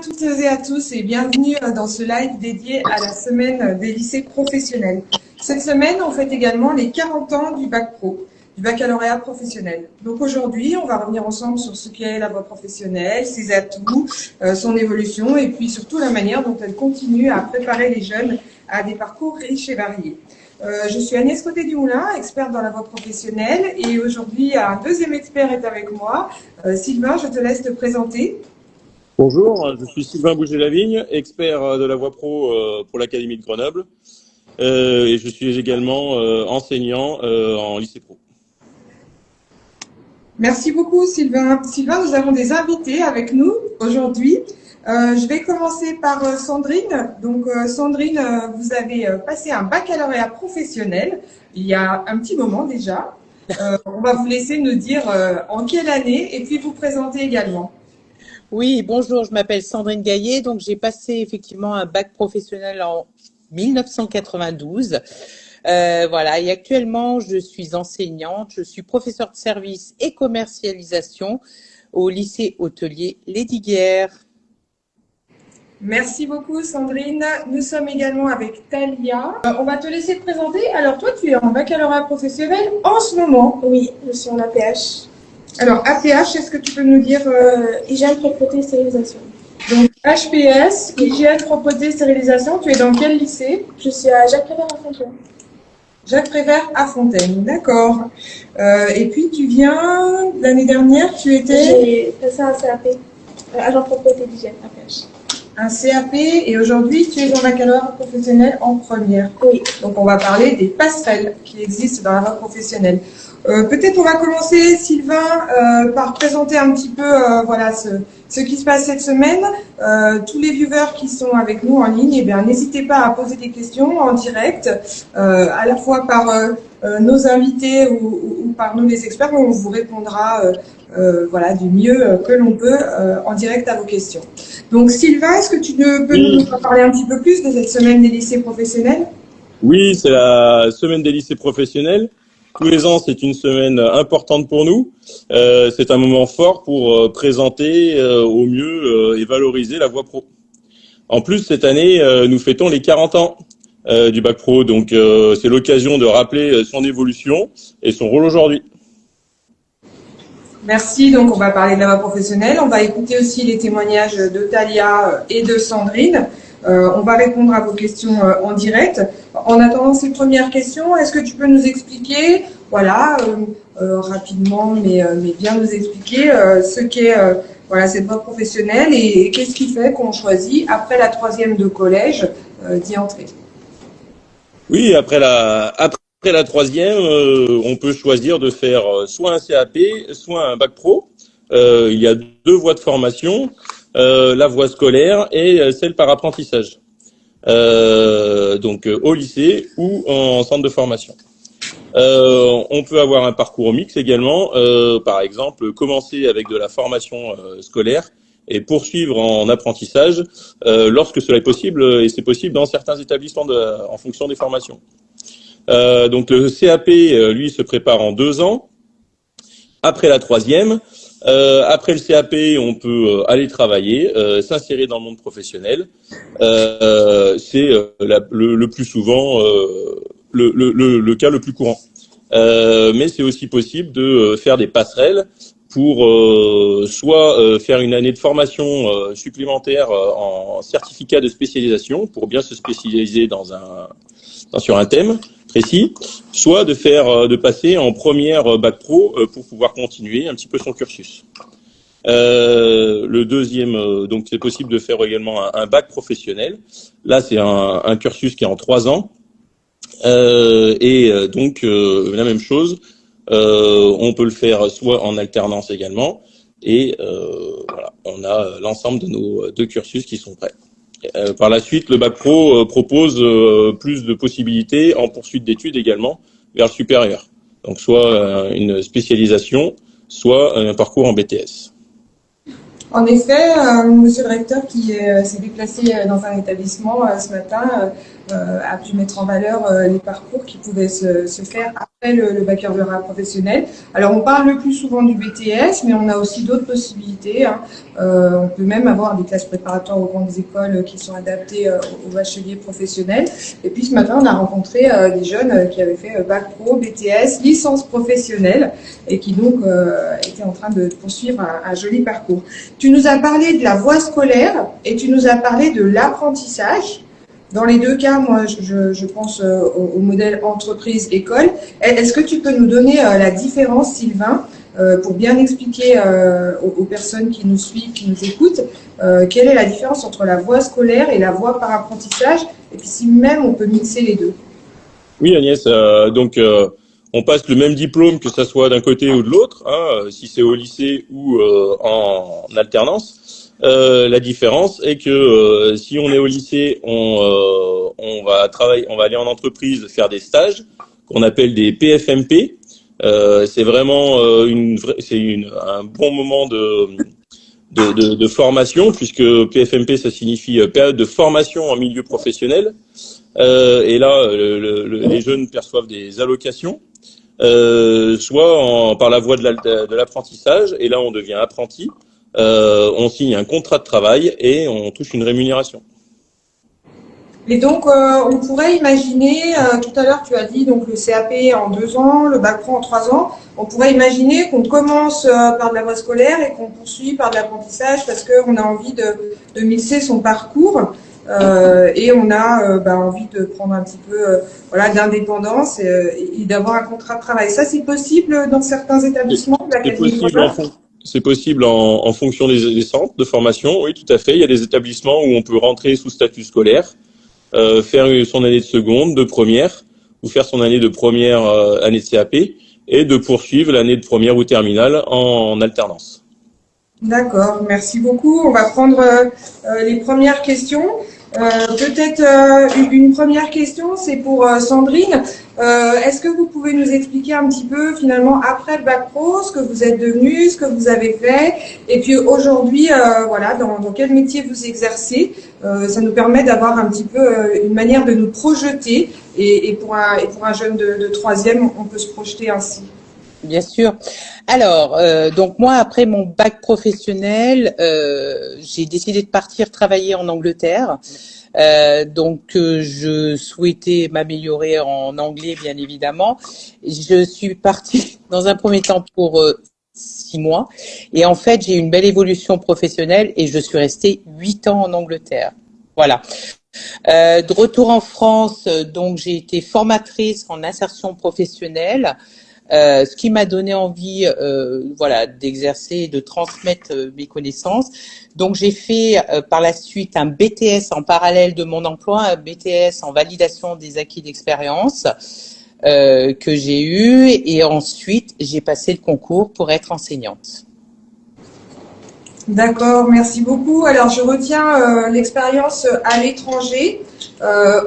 toutes et à tous et bienvenue dans ce live dédié à la semaine des lycées professionnels. Cette semaine, on fête également les 40 ans du Bac Pro, du baccalauréat professionnel. Donc aujourd'hui, on va revenir ensemble sur ce qu'est la voie professionnelle, ses atouts, son évolution et puis surtout la manière dont elle continue à préparer les jeunes à des parcours riches et variés. Je suis Agnès Côté-Dumoulin, experte dans la voie professionnelle et aujourd'hui un deuxième expert est avec moi. Sylvain, je te laisse te présenter. Bonjour, je suis Sylvain Bouger-Lavigne, expert de la voie pro pour l'Académie de Grenoble et je suis également enseignant en lycée pro. Merci beaucoup Sylvain. Sylvain, nous avons des invités avec nous aujourd'hui. Je vais commencer par Sandrine. Donc Sandrine, vous avez passé un baccalauréat professionnel il y a un petit moment déjà. On va vous laisser nous dire en quelle année et puis vous présenter également. Oui, bonjour, je m'appelle Sandrine Gaillet, donc j'ai passé effectivement un bac professionnel en 1992. Voilà, et actuellement je suis enseignante, je suis professeure de service et commercialisation au lycée hôtelier Lesdiguières. Merci beaucoup Sandrine. Nous sommes également avec Talia. On va te laisser te présenter. Alors toi, tu es en baccalauréat professionnel en ce moment. Oui, je suis en APH. Alors APH, est-ce que tu peux nous dire Hygiène, propreté, stérilisation. Donc HPS, hygiène, propreté, stérilisation, tu es dans quel lycée? Je suis à Jacques Prévert à Fontaine. Jacques Prévert à Fontaine, d'accord. Et puis tu viens, l'année dernière, tu étais… J'ai passé un CAP, agent de propreté d'hygiène, APH. Un CAP et aujourd'hui tu es en baccalauréat professionnel en première. Oui. Donc on va parler des passerelles qui existent dans la voie professionnelle. Peut-être on va commencer, Sylvain, par présenter un petit peu voilà, ce qui se passe cette semaine. Tous les viewers qui sont avec nous en ligne, eh bien, n'hésitez pas à poser des questions en direct, à la fois par nos invités ou par nous les experts, on vous répondra voilà, du mieux que l'on peut en direct à vos questions. Donc Sylvain, est-ce que tu peux nous parler un petit peu plus de cette semaine des lycées professionnels? Oui, c'est la semaine des lycées professionnels. Tous les ans, c'est une semaine importante pour nous. C'est un moment fort pour présenter au mieux et valoriser la voie pro. En plus, cette année, nous fêtons les 40 ans du Bac Pro. Donc, c'est l'occasion de rappeler son évolution et son rôle aujourd'hui. Merci. Donc, on va parler de la voie professionnelle. On va écouter aussi les témoignages de Talia et de Sandrine. On va répondre à vos questions en direct. En attendant ces premières questions, est-ce que tu peux nous expliquer, voilà, rapidement, mais bien nous expliquer ce qu'est voilà, cette voie professionnelle et qu'est-ce qui fait qu'on choisit, après la 3e de collège, d'y entrer? Oui, après la 3e, on peut choisir de faire soit un CAP, soit un Bac Pro. Il y a 2 voies de formation. La voie scolaire et celle par apprentissage, donc au lycée ou en centre de formation. On peut avoir un parcours mixte également, par exemple commencer avec de la formation scolaire et poursuivre en apprentissage lorsque cela est possible, et c'est possible dans certains établissements en fonction des formations. Donc le CAP, lui, se prépare en 2 ans. Après la 3e, après le CAP, on peut aller travailler, s'insérer dans le monde professionnel. C'est le plus souvent le cas le plus courant. Mais c'est aussi possible de faire des passerelles pour soit faire une année de formation supplémentaire en certificat de spécialisation pour bien se spécialiser sur un thème précis, soit de passer en première Bac Pro pour pouvoir continuer un petit peu son cursus. Le deuxième, donc c'est possible de faire également un bac professionnel. Là, c'est un cursus qui est en 3 ans. Donc la même chose, on peut le faire soit en alternance également, et voilà, on a l'ensemble de nos 2 cursus qui sont prêts. Par la suite, le Bac Pro propose plus de possibilités en poursuite d'études également vers le supérieur. Donc soit une spécialisation, soit un parcours en BTS. En effet, monsieur le recteur qui s'est déplacé dans un établissement ce matin a pu mettre en valeur les parcours qui pouvaient se faire après le baccalauréat professionnel. Alors, on parle le plus souvent du BTS, mais on a aussi d'autres possibilités, hein. On peut même avoir des classes préparatoires aux grandes écoles qui sont adaptées aux bacheliers professionnels. Et puis, ce matin, on a rencontré des jeunes qui avaient fait bac pro, BTS, licence professionnelle, et qui donc étaient en train de poursuivre un joli parcours. Tu nous as parlé de la voie scolaire et tu nous as parlé de l'apprentissage. Dans les deux cas, moi, je pense au modèle entreprise-école. Est-ce que tu peux nous donner la différence, Sylvain, pour bien expliquer aux personnes qui nous suivent, qui nous écoutent, quelle est la différence entre la voie scolaire et la voie par apprentissage, et puis si même on peut mixer les deux? Oui, Agnès, on passe le même diplôme, que ça soit d'un côté ou de l'autre, hein, si c'est au lycée ou en alternance. La différence est que si on est au lycée, on va travailler, on va aller en entreprise faire des stages qu'on appelle des PFMP. C'est vraiment un bon moment de formation, puisque PFMP ça signifie période de formation en milieu professionnel. Et là, les jeunes perçoivent des allocations, soit par la voie de l'apprentissage, et là on devient apprenti. On signe un contrat de travail et on touche une rémunération. Et donc, on pourrait imaginer, tout à l'heure tu as dit donc le CAP en 2 ans, le bac pro en 3 ans, on pourrait imaginer qu'on commence par de la voie scolaire et qu'on poursuit par de l'apprentissage parce qu'on a envie de mixer son parcours et on a envie de prendre un petit peu d'indépendance et d'avoir un contrat de travail. Ça, c'est possible dans certains établissements de l'Académie de Commerce ? C'est possible en fonction des centres de formation, oui, tout à fait. Il y a des établissements où on peut rentrer sous statut scolaire, faire son année de seconde, de première, ou faire son année de première année de CAP, et de poursuivre l'année de première ou terminale en alternance. D'accord, merci beaucoup. On va prendre les premières questions. Peut-être une première question, c'est pour Sandrine. Est-ce que vous pouvez nous expliquer un petit peu finalement après le bac pro, ce que vous êtes devenu, ce que vous avez fait, et puis aujourd'hui, dans quel métier vous exercez. Ça nous permet d'avoir un petit peu une manière de nous projeter, et pour un jeune de troisième, on peut se projeter ainsi. Bien sûr. Alors, donc moi, après mon bac professionnel, j'ai décidé de partir travailler en Angleterre. Je souhaitais m'améliorer en anglais, bien évidemment. Je suis partie dans un premier temps pour 6 mois. Et en fait, j'ai eu une belle évolution professionnelle et je suis restée 8 ans en Angleterre. Voilà. De retour en France, donc j'ai été formatrice en insertion professionnelle. Ce qui m'a donné envie d'exercer et de transmettre mes connaissances. Donc j'ai fait par la suite un BTS en parallèle de mon emploi, un BTS en validation des acquis d'expérience que j'ai eu, et ensuite j'ai passé le concours pour être enseignante. D'accord, merci beaucoup. Alors je retiens l'expérience à l'étranger.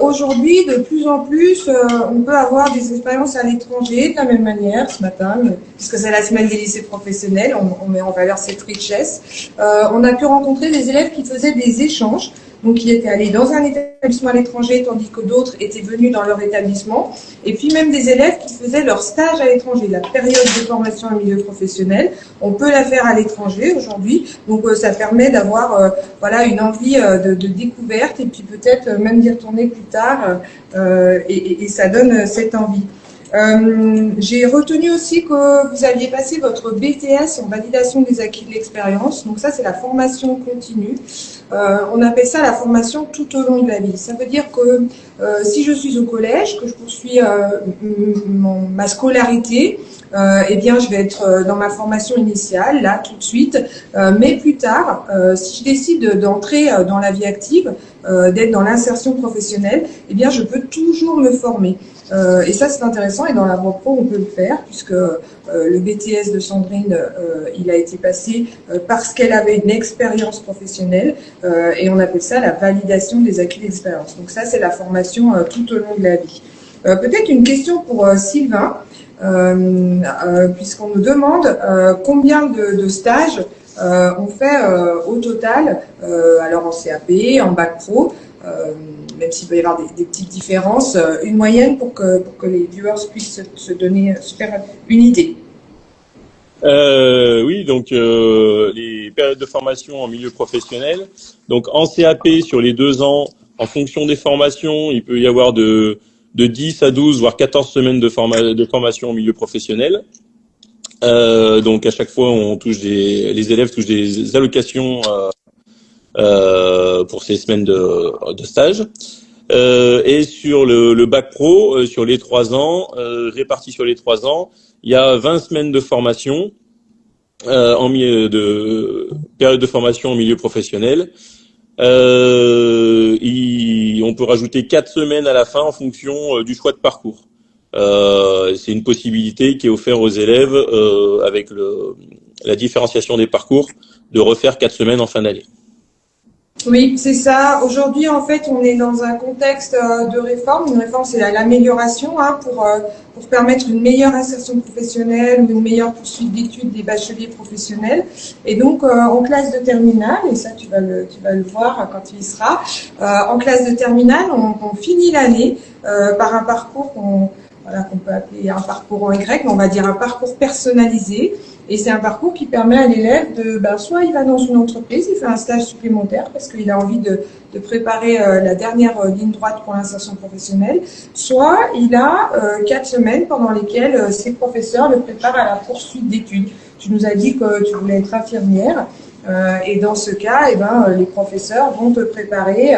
Aujourd'hui, de plus en plus, on peut avoir des expériences à l'étranger de la même manière ce matin, puisque c'est la semaine des lycées professionnels, on met en valeur cette richesse. On a pu rencontrer des élèves qui faisaient des échanges, donc qui étaient allés dans un établissement à l'étranger, tandis que d'autres étaient venus dans leur établissement, et puis même des élèves qui faisaient leur stage à l'étranger. La période de formation en milieu professionnel, on peut la faire à l'étranger aujourd'hui, donc ça permet d'avoir une envie de découverte, et puis peut-être même d'y retourner plus tard, et ça donne cette envie. J'ai retenu aussi que vous aviez passé votre BTS en validation des acquis de l'expérience. Donc ça, c'est la formation continue. On appelle ça la formation tout au long de la vie. Ça veut dire que si je suis au collège, que je poursuis ma scolarité, je vais être dans ma formation initiale, là, tout de suite. Mais plus tard, si je décide d'entrer dans la vie active, d'être dans l'insertion professionnelle, je peux toujours me former. Et ça, c'est intéressant, et dans la voie pro, on peut le faire, puisque le BTS de Sandrine, il a été passé parce qu'elle avait une expérience professionnelle, et on appelle ça la validation des acquis d'expérience. Donc ça, c'est la formation tout au long de la vie. Peut-être une question pour Sylvain, puisqu'on nous demande combien de stages on fait au total, alors en CAP, en bac pro. même s'il peut y avoir des petites différences, une moyenne pour que les viewers puissent se faire une idée. Oui, donc les périodes de formation en milieu professionnel. Donc en CAP sur les 2 ans, en fonction des formations, il peut y avoir de 10 à 12 voire 14 semaines de formation en milieu professionnel. Donc à chaque fois, les élèves touchent des allocations pour ces semaines de stage. Et sur le bac pro, sur les 3 ans, répartis sur les 3 ans, il y a 20 semaines de formation en milieu de période de formation en milieu professionnel. On peut rajouter 4 semaines à la fin en fonction du choix de parcours. C'est une possibilité qui est offerte aux élèves avec la différenciation des parcours de refaire 4 semaines en fin d'année. Oui, c'est ça. Aujourd'hui, en fait, on est dans un contexte de réforme. Une réforme, c'est l'amélioration pour permettre une meilleure insertion professionnelle ou une meilleure poursuite d'études des bacheliers professionnels. Et donc, en classe de terminale, et ça, tu vas le voir quand tu y seras, en classe de terminale, on finit l'année par un parcours qu'on peut appeler un parcours en Y, mais on va dire un parcours personnalisé. Et c'est un parcours qui permet à l'élève soit il va dans une entreprise, il fait un stage supplémentaire parce qu'il a envie de préparer la dernière ligne droite pour l'insertion professionnelle, soit il a 4 semaines pendant lesquelles ses professeurs le préparent à la poursuite d'études. Tu nous as dit que tu voulais être infirmière. Et dans ce cas, les professeurs vont te préparer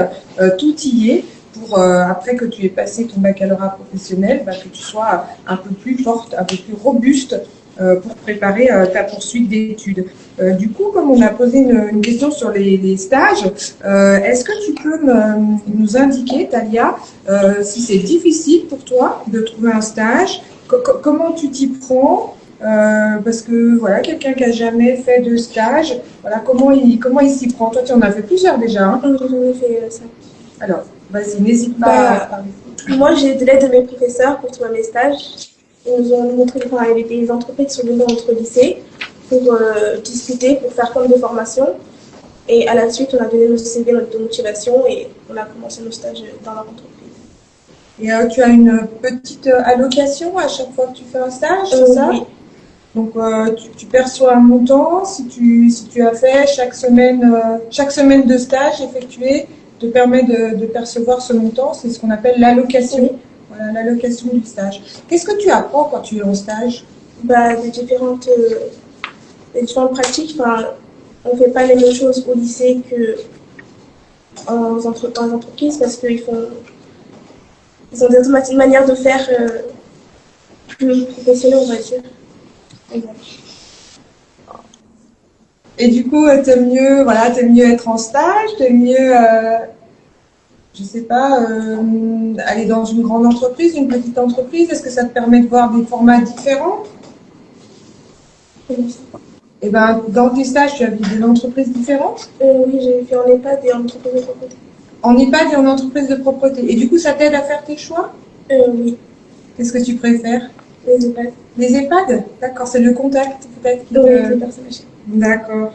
tout y est pour, après que tu aies passé ton baccalauréat professionnel, que tu sois un peu plus forte, un peu plus robuste pour préparer ta poursuite d'études. Du coup, comme on a posé une question sur les stages, est-ce que tu peux nous indiquer, Talia, si c'est difficile pour toi de trouver un stage, comment tu t'y prends, parce que voilà, quelqu'un qui a jamais fait de stage, voilà, comment il s'y prend. Toi, tu en as fait plusieurs déjà. Hein? J'en ai fait ça. Alors, vas-y, n'hésite pas à parler. Moi, j'ai de l'aide de mes professeurs pour trouver mes stages. Ils nous ont montré, il y avait des entreprises qui sont venues dans notre lycée pour discuter, pour faire comme des formations. Et à la suite, on a donné nos CV, notre motivation et on a commencé nos stages dans leur entreprise. Et tu as une petite allocation à chaque fois que tu fais un stage, c'est ça? Oui. Donc tu perçois un montant si tu as fait chaque semaine de stage effectué te permet de percevoir ce montant, c'est ce qu'on appelle l'allocation. Oui. Voilà, l'allocation du stage. Qu'est-ce que tu apprends quand tu es en stage? Des différentes pratiques. On ne fait pas les mêmes choses au lycée dans les entreprises parce qu'ils ont des manières de faire plus professionnelles, on va dire. Et du coup, t'aimes mieux être en stage, t'aimes mieux, je sais pas, aller dans une grande entreprise, une petite entreprise. Est-ce que ça te permet de voir des formats différents? Et dans tes stages, tu as vu des entreprises différentes? Oui, j'ai fait en EHPAD et en entreprise de propreté. En EHPAD et en entreprise de propreté. Et du coup, ça t'aide à faire tes choix? Oui. Qu'est-ce que tu préfères? Les EHPAD. Les EHPAD? D'accord, c'est le contact peut-être. Les personnes âgées. D'accord.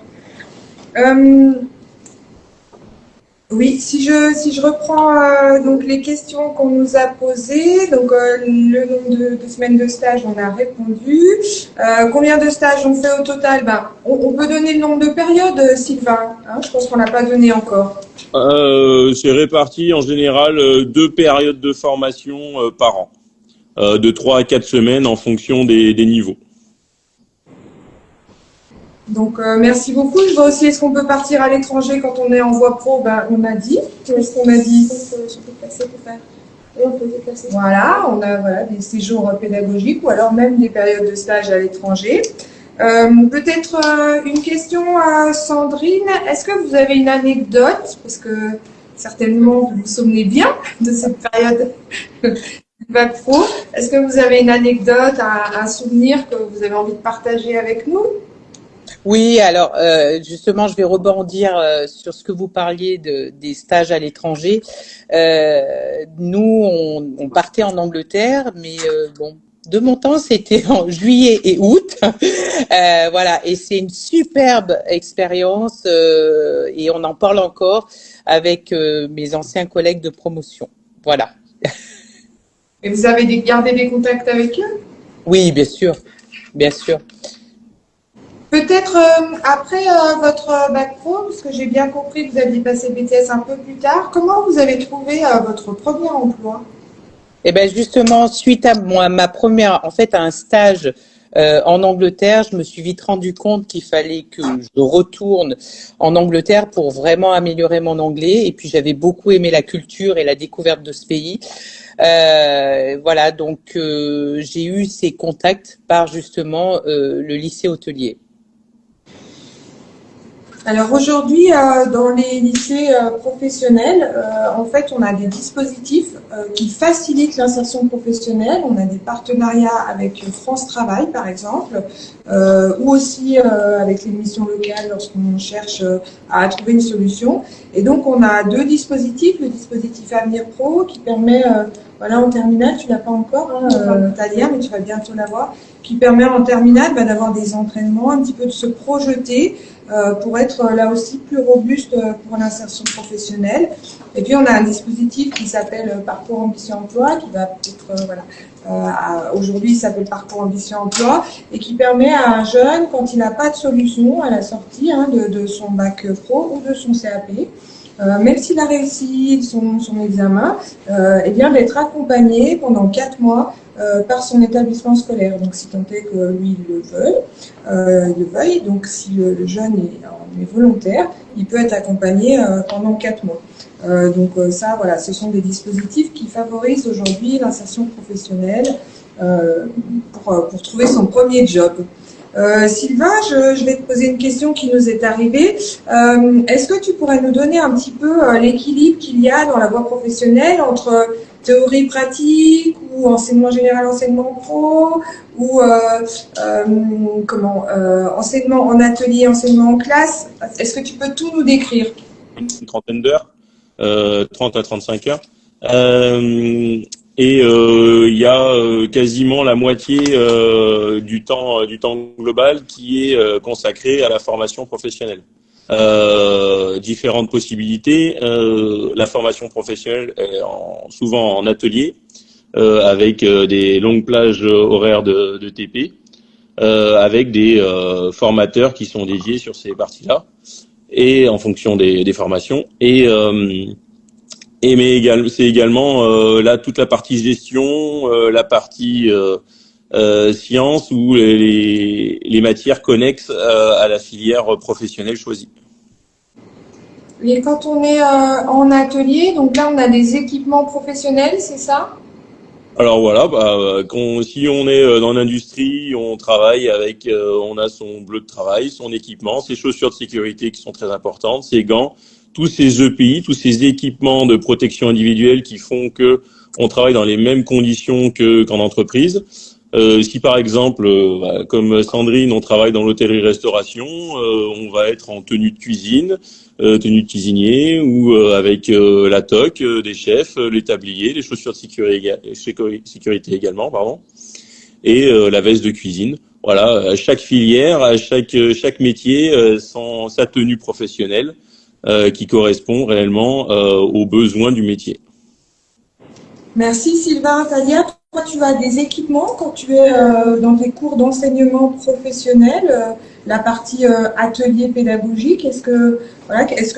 Oui, si je reprends donc les questions qu'on nous a posées, donc le nombre de semaines de stage, on a répondu. Combien de stages on fait au total? On peut donner le nombre de périodes, Sylvain. Hein, je pense qu'on n'a pas donné encore. C'est réparti en général 2 périodes de formation par an, de 3 à 4 semaines en fonction des niveaux. Donc, merci beaucoup. Je vois aussi, est-ce qu'on peut partir à l'étranger quand on est en voie pro? On a dit. Qu'est-ce qu'on a dit? On peut se déplacer pour faire. Oui, on peut se déplacer. Voilà, on a des séjours pédagogiques ou alors même des périodes de stage à l'étranger. Peut-être une question à Sandrine. Est-ce que vous avez une anecdote? Parce que certainement vous vous souvenez bien de cette période bac pro. Est-ce que vous avez une anecdote, un souvenir que vous avez envie de partager avec nous? Oui, alors justement, je vais rebondir sur ce que vous parliez des stages à l'étranger. Nous, on partait en Angleterre, mais bon, de mon temps, c'était en juillet et août. Voilà, et c'est une superbe expérience et on en parle encore avec mes anciens collègues de promotion. Voilà. Et vous avez gardé des contacts avec eux? Oui, bien sûr, bien sûr. Peut-être après votre bac pro, parce que j'ai bien compris que vous aviez passé BTS un peu plus tard, comment vous avez trouvé votre premier emploi? Eh ben justement, suite à ma première, en fait, à un stage en Angleterre, je me suis vite rendu compte qu'il fallait que je retourne en Angleterre pour vraiment améliorer mon anglais. Et puis j'avais beaucoup aimé la culture et la découverte de ce pays. Voilà, donc j'ai eu ces contacts par justement le lycée hôtelier. Alors aujourd'hui, dans les lycées professionnels, en fait, on a des dispositifs qui facilitent l'insertion professionnelle. On a des partenariats avec France Travail, par exemple, ou aussi avec les missions locales lorsqu'on cherche à trouver une solution. Et donc, on a deux dispositifs. Le dispositif Avenir Pro qui permet, voilà, en terminale, tu l'as pas encore, hein, Talia, mais tu vas bientôt l'avoir, qui permet en terminale d'avoir des entraînements, un petit peu de se projeter, pour être là aussi plus robuste pour l'insertion professionnelle. Et puis on a un dispositif qui s'appelle Parcours Ambition Emploi, qui va peut-être, voilà, aujourd'hui il s'appelle Parcours Ambition Emploi, et qui permet à un jeune, quand il n'a pas de solution à la sortie de son bac pro ou de son CAP, même s'il a réussi son examen, eh bien d'être accompagné pendant 4 mois par son établissement scolaire. Donc, si tant est que lui il le veuille, donc si le jeune est volontaire, il peut être accompagné pendant 4 mois. Donc ça, voilà, ce sont des dispositifs qui favorisent aujourd'hui l'insertion professionnelle pour trouver son premier job. Sylvain, je vais te poser une question qui nous est arrivée. Est-ce que tu pourrais nous donner un petit peu l'équilibre qu'il y a dans la voie professionnelle entre théorie pratique ou enseignement général, enseignement pro, ou enseignement en atelier, enseignement en classe? Est-ce que tu peux tout nous décrire? Une trentaine d'heures, 30 à 35 heures. Et il y a quasiment la moitié du temps global qui est consacré à la formation professionnelle. Différentes possibilités. La formation professionnelle est souvent en atelier, avec des longues plages horaires de TP, avec des formateurs qui sont dédiés sur ces parties-là, et en fonction des formations. Mais c'est également là toute la partie gestion, la partie sciences ou les matières connexes à la filière professionnelle choisie. Et quand on est en atelier, donc là on a des équipements professionnels, c'est ça? Alors voilà, si on est dans l'industrie, on travaille avec, on a son bleu de travail, son équipement, ses chaussures de sécurité qui sont très importantes, ses gants, tous ces EPI, tous ces équipements de protection individuelle qui font que on travaille dans les mêmes conditions qu'en entreprise. Si par exemple, comme Sandrine, on travaille dans l'hôtellerie-restauration, on va être en tenue de cuisine, tenue de cuisinier, ou avec la toque des chefs, les tabliers, les chaussures de sécurité également, pardon, et la veste de cuisine. Voilà, à chaque filière, à chaque métier, sa tenue professionnelle qui correspond réellement aux besoins du métier. Merci Sylvain. Talia, toi tu as des équipements quand tu es dans tes cours d'enseignement professionnel, la partie atelier pédagogique. Est-ce que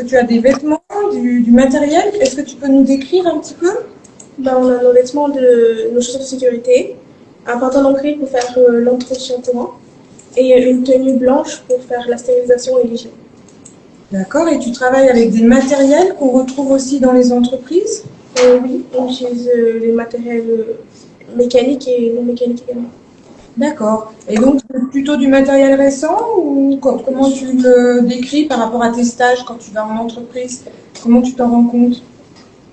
tu as des vêtements, du matériel? Est-ce que tu peux nous décrire un petit peu? On a nos vêtements, nos chaussures de sécurité, un pantalon gris pour faire l'entretien courant et une tenue blanche pour faire la stérilisation et l'hygiène. D'accord. Et tu travailles avec des matériels qu'on retrouve aussi dans les entreprises? Oui, on utilise les matériels mécaniques et non mécaniques également. D'accord. Et donc, plutôt du matériel récent ou comment tu le décris par rapport à tes stages quand tu vas en entreprise? Comment tu t'en rends compte?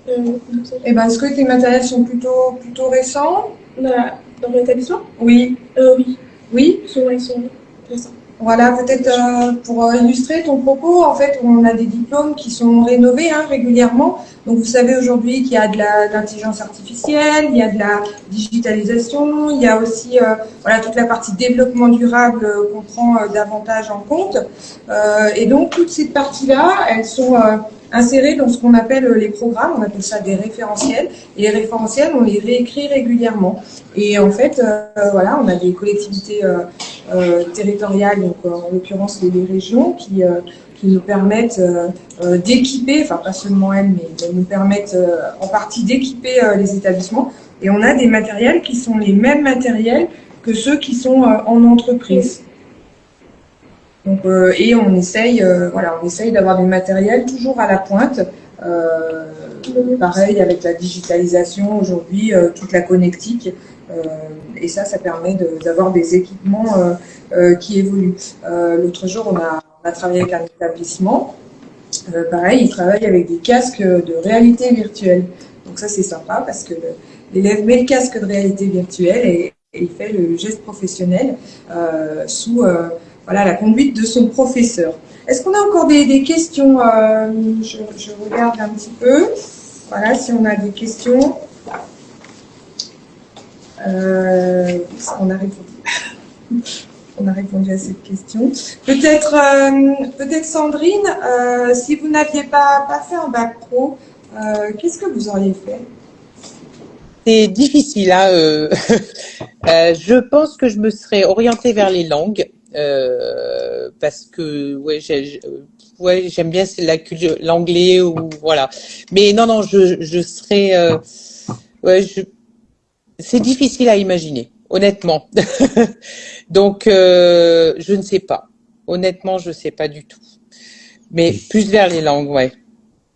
Est-ce que tes matériels sont plutôt récents? Dans mon établissement? Oui. Oui. Oui? Souvent, ils sont récents. Voilà, peut-être pour illustrer ton propos, en fait, on a des diplômes qui sont rénovés régulièrement. Donc, vous savez aujourd'hui qu'il y a de l'intelligence artificielle, il y a de la digitalisation, il y a aussi voilà, toute la partie développement durable qu'on prend davantage en compte. Et donc, toutes ces parties-là, elles sont insérées dans ce qu'on appelle les programmes, on appelle ça des référentiels. Et les référentiels, on les réécrit régulièrement. Et en fait, voilà, on a des collectivités territoriales, donc en l'occurrence les régions, qui nous permettent d'équiper, enfin pas seulement elles, mais elles nous permettent en partie d'équiper les établissements. Et on a des matériels qui sont les mêmes matériels que ceux qui sont en entreprise. Donc, et on essaye, voilà, on essaye d'avoir des matériels toujours à la pointe. Pareil avec la digitalisation aujourd'hui, toute la connectique. Et ça permet d'avoir des équipements qui évoluent. L'autre jour, on a travaillé avec un établissement. Pareil, il travaille avec des casques de réalité virtuelle. Donc ça, c'est sympa parce que l'élève met le casque de réalité virtuelle et il fait le geste professionnel sous voilà, la conduite de son professeur. Est-ce qu'on a encore des questions? Je regarde un petit peu. Voilà, si on a des questions. On a répondu. On a répondu à cette question. Peut-être Sandrine, si vous n'aviez pas fait un bac pro, qu'est-ce que vous auriez fait? C'est difficile, hein. Je pense que je me serais orientée vers les langues parce que ouais, j'aime bien l'anglais ou voilà. Mais non, je serais c'est difficile à imaginer, honnêtement. Donc je ne sais pas. Honnêtement, je ne sais pas du tout. Mais plus vers les langues, ouais.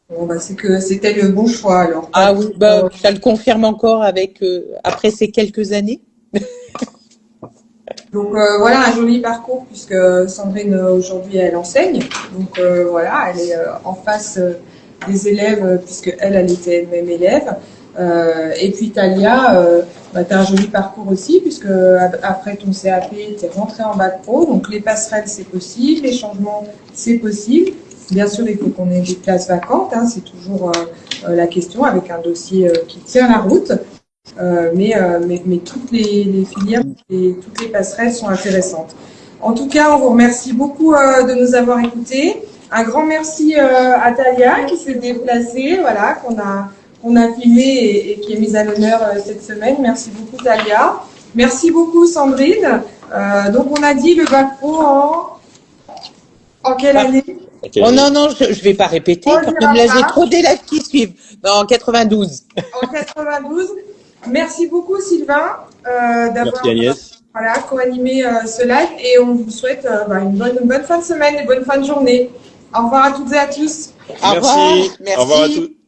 Bon, bah, c'est que c'était le bon choix alors. Ah oui, bah, ça le confirme encore avec après ces quelques années. Donc voilà un joli parcours puisque Sandrine aujourd'hui elle enseigne. Donc voilà, elle est en face des élèves puisque elle était elle-même élève. Et puis Talia, bah, tu as un joli parcours aussi puisque après ton CAP, tu es rentrée en bac pro. Donc les passerelles c'est possible, les changements c'est possible. Bien sûr, il faut qu'on ait des places vacantes, hein, c'est toujours la question avec un dossier qui tient la route. Mais toutes les filières, toutes les passerelles sont intéressantes. En tout cas, on vous remercie beaucoup de nous avoir écoutés. Un grand merci à Talia qui s'est déplacée, voilà, qu'on a filmé et qui est mise à l'honneur cette semaine. Merci beaucoup Talia. Merci beaucoup Sandrine. Donc on a dit le bac pro en quelle année? Oh non, je vais pas répéter pour ne me laisser trop d'élèves qui suivent. Non, en 92. En 92. Merci beaucoup Sylvain d'avoir voilà, co-animé ce live et on vous souhaite une bonne fin de semaine et bonne fin de journée. Au revoir à toutes et à tous. Merci. Au revoir à tous.